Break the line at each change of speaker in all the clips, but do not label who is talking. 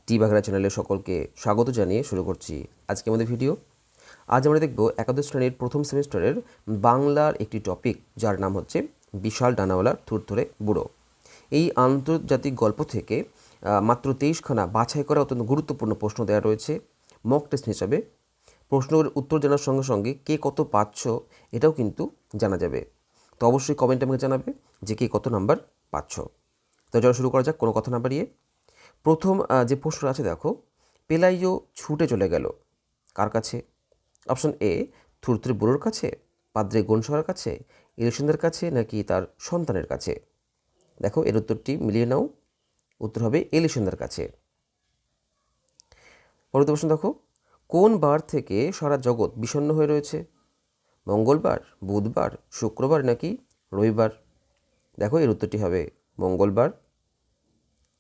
টি বাংলা চ্যানেলে সকলকে স্বাগত জানিয়ে শুরু করছি আজকে আমাদের ভিডিও। আজ আমরা দেখব একাদশ শ্রেণীর প্রথম সেমিস্টারের বাংলার একটি টপিক, যার নাম হচ্ছে বিশাল ডানাওয়ালার থুরথুরে বুড়ো। এই আন্তর্জাতিক গল্প থেকে মাত্র 23খানা বাছাই করা অত্যন্ত গুরুত্বপূর্ণ প্রশ্ন দেওয়া রয়েছে মক টেস্ট হিসাবে। প্রশ্নের উত্তর জানার সঙ্গে সঙ্গে কে কত পাচ্ছ এটাও কিন্তু জানা যাবে। তো অবশ্যই কমেন্টে আমাকে জানাবে যে কে কত নাম্বার পাচ্ছ। তো চলো শুরু করা যাক কোনো কথা না বাড়িয়ে। প্রথম যে প্রশ্নটা আছে দেখো, পেলাইও ছুটে চলে গেল কার কাছে? অপশন এ থুরথুরে বুড়োর কাছে, পাদ্রে গোনসাগার কাছে, ইলেকশনদের কাছে, নাকি তার সন্তানের কাছে? দেখো এর উত্তরটি মিলিয়ে নাও। উত্তর হবে এলিশনদের কাছে। পরবর্তী প্রশ্ন দেখো, কোন বার থেকে সারা জগৎ বিষণ্ণ হয়ে রয়েছে? মঙ্গলবার, বুধবার, শুক্রবার, নাকি রবিবার? দেখো এর উত্তরটি হবে মঙ্গলবার।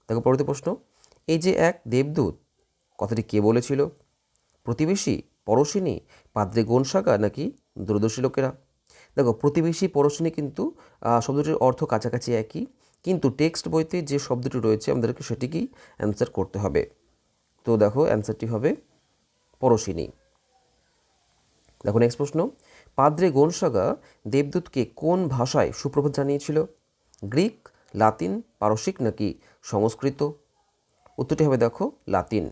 দেখো পরবর্তী প্রশ্ন, এই যে এক দেবদূত কথাটি কে বলেছিল? প্রতিবেশী, পড়শিনী, পাদ্রে গোনসাগা, নাকি দূরদর্শী লোকেরা? দেখো প্রতিবেশী পড়শিনী কিন্তু শব্দটির অর্থ কাছাকাছি একই, কিন্তু টেক্সট বইতে যে শব্দটি রয়েছে আমাদেরকে সেটিকেই অ্যান্সার করতে হবে। তো দেখো অ্যান্সারটি হবে পড়শিনী। দেখো নেক্সট প্রশ্ন, পাদ্রে গোনসাগা দেবদূতকে কোন ভাষায় সুপ্রভাত জানিয়েছিল? গ্রিক, লাতিন, পারসিক, নাকি সংস্কৃত? উত্তরটি হবে দেখো লাতিন।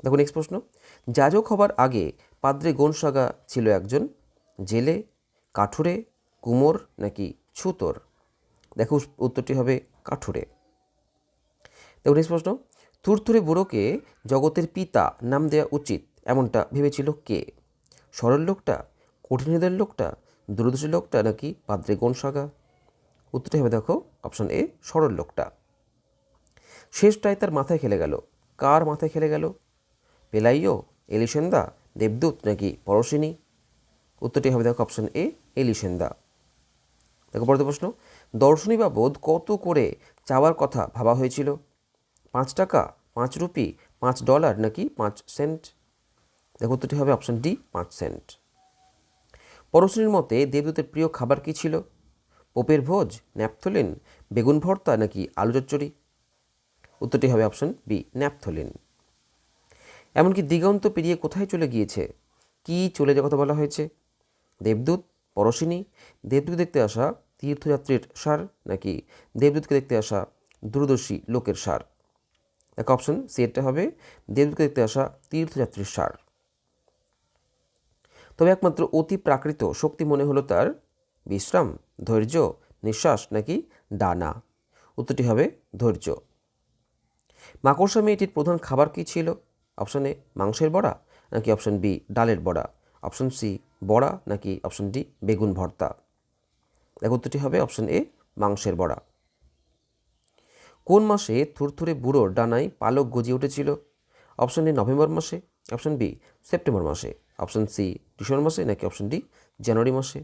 দেখো নেক্সট প্রশ্ন, যাজক হবার আগে পাদ্রে গোনসাগা ছিল একজন জেলে, কাঠুরে, কুমোর, নাকি ছুতোর? দেখো উত্তরটি হবে কাঠুরে। দেখো নেক্সট প্রশ্ন, থুরথুরে বুড়োকে জগতের পিতা নাম দেওয়া উচিত এমনটা ভেবেছিল কে? সরল লোকটা, কঠিন হৃদয়ের লোকটা, দূরদর্শী লোকটা, নাকি পাদ্রে গোনসাগা? উত্তরটি হবে দেখো অপশন এ সরল লোকটা। শেষটায় তার মাথায় খেলে গেল, কার মাথায় খেলে গেল? পেলাইও, এলিসেন্দা, দেবদূত, নাকি পরশিনী? উত্তরটি হবে দেখো অপশন এ এলিসেন্দা। দেখো পরবর্তী প্রশ্ন, দর্শনী বাবদ কত করে চাওয়ার কথা ভাবা হয়েছিল? 5 টাকা, 5 রুপি, $5, নাকি 5 সেন্ট? দেখো উত্তরটি হবে অপশন ডি 5 সেন্ট। পরশিনীর মতে দেবদূতের প্রিয় খাবার কী ছিল? পোপের ভোজ, ন্যাপথলিন, বেগুন ভর্তা, নাকি আলু চচ্চড়ি? উত্তরটি হবে অপশন বি ন্যাপথলিন। এমনকি দিগন্ত পেরিয়ে কোথায় চলে গিয়েছে? কি চলে যাওয়ার কথা বলা হয়েছে? দেবদূত, পরশিনী, দেবদূত দেখতে আসা তীর্থযাত্রীর সার, নাকি দেবদূতকে দেখতে আসা দূরদর্শী লোকের সার? এক অপশন সি এটা হবে দেবদূতকে দেখতে আসা তীর্থযাত্রীর সার। তবে একমাত্র অতি প্রাকৃত শক্তি মনে হলো তার বিশ্রাম, ধৈর্য, নিঃশ্বাস, নাকি ডানা? উত্তরটি হবে ধৈর্য। মাকড়সা মেয়েটির প্রধান খাবার কী ছিল? অপশন এ মাংসের বড়া, নাকি অপশন বি ডালের বড়া, অপশন সি বড়া, নাকি অপশন ডি বেগুন ভর্তা? দেখো উত্তরটি হবে অপশন এ মাংসের বড়া। কোন মাসে থুরথুরে বুড়োর ডানায় পালক গজিয়ে উঠেছিল? অপশন এ নভেম্বর মাসে, অপশন বি সেপ্টেম্বর মাসে, অপশন সি ডিসেম্বর মাসে, নাকি অপশন ডি জানুয়ারি মাসে?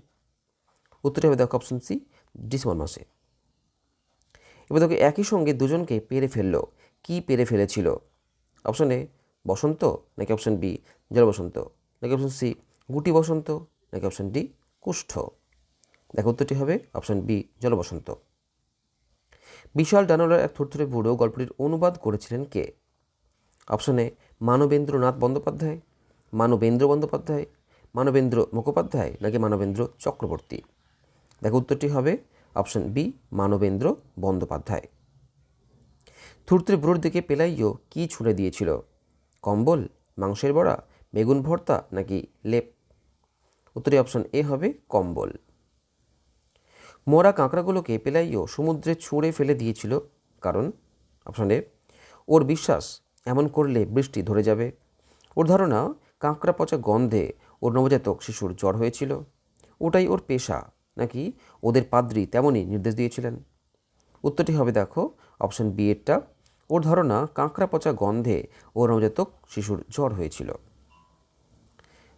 উত্তরটি হবে দেখো অপশন সি ডিসেম্বর মাসে। এবার দেখো একই সঙ্গে দুজনকে পেরে ফেললো, কি পেরে ফেলেছিল? অপশন এ বসন্ত, নাকি অপশন বি জলবসন্ত, নাকি অপশন সি গুটি বসন্ত, নাকি অপশন ডি কুষ্ঠ? দেখো উত্তরটি হবে অপশন বি জলবসন্ত। বিশাল ডানাওয়ালার এক থুরথুরে বুড়ো গল্পটির অনুবাদ করেছিলেন কে? অপশন এ মানবেন্দ্রনাথ বন্দ্যোপাধ্যায়, মানবেন্দ্র বন্দ্যোপাধ্যায়, মানবেন্দ্র মুখোপাধ্যায়, নাকি মানবেন্দ্র চক্রবর্তী? দেখো উত্তরটি হবে অপশন বি মানবেন্দ্র বন্দ্যোপাধ্যায়। থুরথুরে বুড়োর দিকে পেলাইও কি ছুঁড়ে দিয়েছিল? কম্বল, মাংসের বড়া, বেগুন ভর্তা, নাকি লেপ? উত্তরটি অপশন এ হবে কম্বল। মরা কাঁকড়াগুলোকে পেলাইও সমুদ্রে ছুঁড়ে ফেলে দিয়েছিল কারণ? অপশন এ ওর বিশ্বাস এমন করলে বৃষ্টি ধরে যাবে। ওর ধারণা কাঁকড়া পচা গন্ধে ওর নবজাতক শিশুর জ্বর হয়েছিল, ওটাই ওর পেশা, নাকি ওদের পাদ্রী তেমনই নির্দেশ দিয়েছিলেন? উত্তরটি হবে দেখো অপশন বি এরটা, ওর ধারণা কাঁকড়া পচা গন্ধে ওর নবজাতক শিশুর জ্বর হয়েছিল।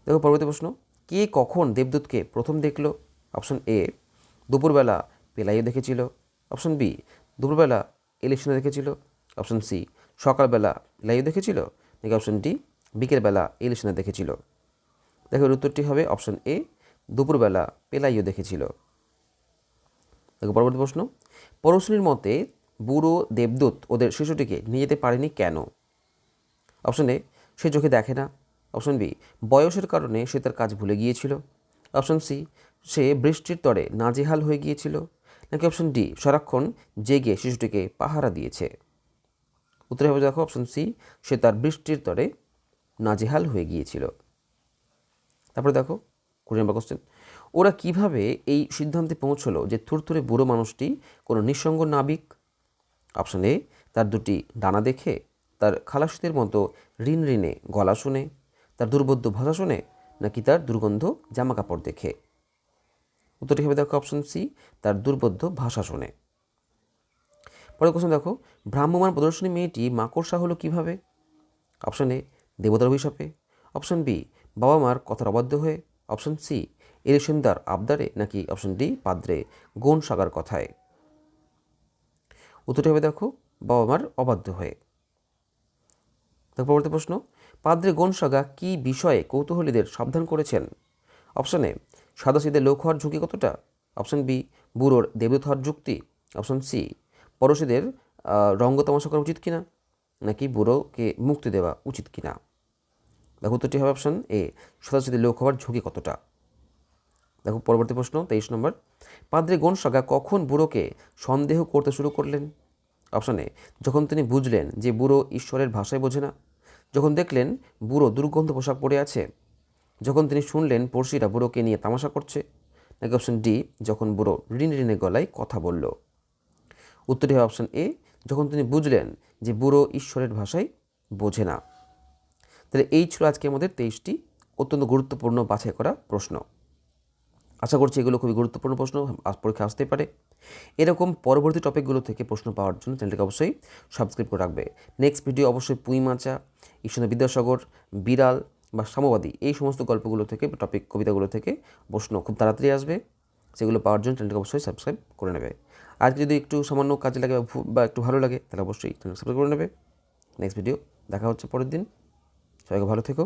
দেখো পরবর্তী প্রশ্ন, কে কখন দেবদূতকে প্রথম দেখল? অপশন এ দুপুরবেলা পেলাইও দেখেছিল, অপশন বি দুপুরবেলা ইলেকশনে দেখেছিল, অপশন সি সকালবেলা পেলাইও দেখেছিল, নাকি অপশন ডি বিকেলবেলা ইলেকশনে দেখেছিল? দেখো উত্তরটি হবে অপশন এ দুপুরবেলা পেলাইও দেখেছিল। দেখো পরবর্তী প্রশ্ন, পরশিনীর মতে বুড়ো দেবদূত ওদের শিশুটিকে নিয়ে যেতে পারেনি কেন? অপশন এ, সে চোখে দেখে না। অপশন বি, বয়সের কারণে সে তার কাজ ভুলে গিয়েছিল। অপশন সি, সে বৃষ্টির তরে নাজেহাল হয়ে গিয়েছিল। নাকি অপশন ডি, সারাক্ষণ জেগে শিশুটিকে পাহারা দিয়েছে। উত্তরে হবে দেখো অপশন সি, সে তার বৃষ্টির তরে নাজেহাল হয়ে গিয়েছিল। তারপরে দেখো 20 নম্বর কোশ্চেন, ওরা কিভাবে এই সিদ্ধান্তে পৌঁছলো যে থুরথুরে বুড়ো মানুষটি কোনো নিঃসঙ্গ নাবিক? অপশন এ, তার দুটি ডানা দেখে, তার খালাসিদের মতো ঋণ ঋণে গলা শুনে, তার দুর্বোধ্য ভাষা শুনে, নাকি তার দুর্গন্ধ জামা কাপড় দেখে। উত্তরটি হবে দেখো অপশন সি, তার দুর্বোধ্য ভাষা শুনে। পরের কোশ্চেন দেখো, ভ্রাম্যমাণ প্রদর্শনী মেয়েটি মাকড়সা হলো কিভাবে? অপশন এ, দেবতার অভিশাপে। অপশন বি, বাবা মার কথার অবাধ্য হয়ে। অপশন সি, এলিসেন্দার আবদারে। নাকি অপশন ডি, পাদ্রে গোন সাগার কথায়। উত্তরটি হবে দেখো বাবা মার অবাধ্য হয়ে। দেখো পরবর্তী প্রশ্ন, পাদ্রে গোনসাগা কি বিষয়ে কৌতূহলীদের সাবধান করেছেন? অপশন এ, সাদাসিধে লোক হওয়ার ঝুঁকি কতটা। অপশন বি, বুড়োর দেবদূত হওয়ার যুক্তি। অপশন সি, পড়শিদের রঙ্গ তামাশা করা উচিত কিনা। নাকি বুড়োকে মুক্তি দেওয়া উচিত কিনা। দেখো উত্তরটি হবে অপশন এ, সাদাসিধে লোক হওয়ার ঝুঁকি কতটা। দেখো পরবর্তী প্রশ্ন 23 নম্বর, পাদ্রে গোনসাগা কখন বুড়োকে সন্দেহ করতে শুরু করলেন? অপশন এ, যখন তিনি বুঝলেন যে বুড়ো ঈশ্বরের ভাষায় বোঝে না। যখন দেখলেন বুড়ো দুর্গন্ধ পোশাক পরে আছে। যখন তিনি শুনলেন পড়শিরা বুড়োকে নিয়ে তামাশা করছে। নাকি অপশন ডি, যখন বুড়ো ঋণ ঋণে গলায় কথা বলল। উত্তরটি হবে অপশন এ, যখন তিনি বুঝলেন যে বুড়ো ঈশ্বরের ভাষায় বোঝে না। তাহলে এই ছিল আজকে আমাদের 23টি অত্যন্ত গুরুত্বপূর্ণ বাছাই করা প্রশ্ন। আশা করছি এগুলো খুবই গুরুত্বপূর্ণ প্রশ্ন, পরীক্ষা আসতে পারে। এরকম পরবর্তী টপিকগুলো থেকে প্রশ্ন পাওয়ার জন্য চ্যানেলটিকে অবশ্যই সাবস্ক্রাইব করে রাখবে। নেক্সট ভিডিও অবশ্যই পুঁই মাচা, ঈশ্বরচন্দ্র বিদ্যাসাগর, বিড়াল বা সাম্যবাদী এই সমস্ত গল্পগুলো থেকে, টপিক কবিতাগুলো থেকে প্রশ্ন খুব তাড়াতাড়ি আসবে। সেগুলো পাওয়ার জন্য চ্যানেলটিকে অবশ্যই সাবস্ক্রাইব করে নেবে। আজকে যদি একটু সামান্য কাজে লাগে বা একটু ভালো লাগে তাহলে অবশ্যই চ্যানেল সাবস্ক্রাইব করে নেবে। নেক্সট ভিডিও দেখা হচ্ছে পরের দিন। সবাইকে ভালো থেকো।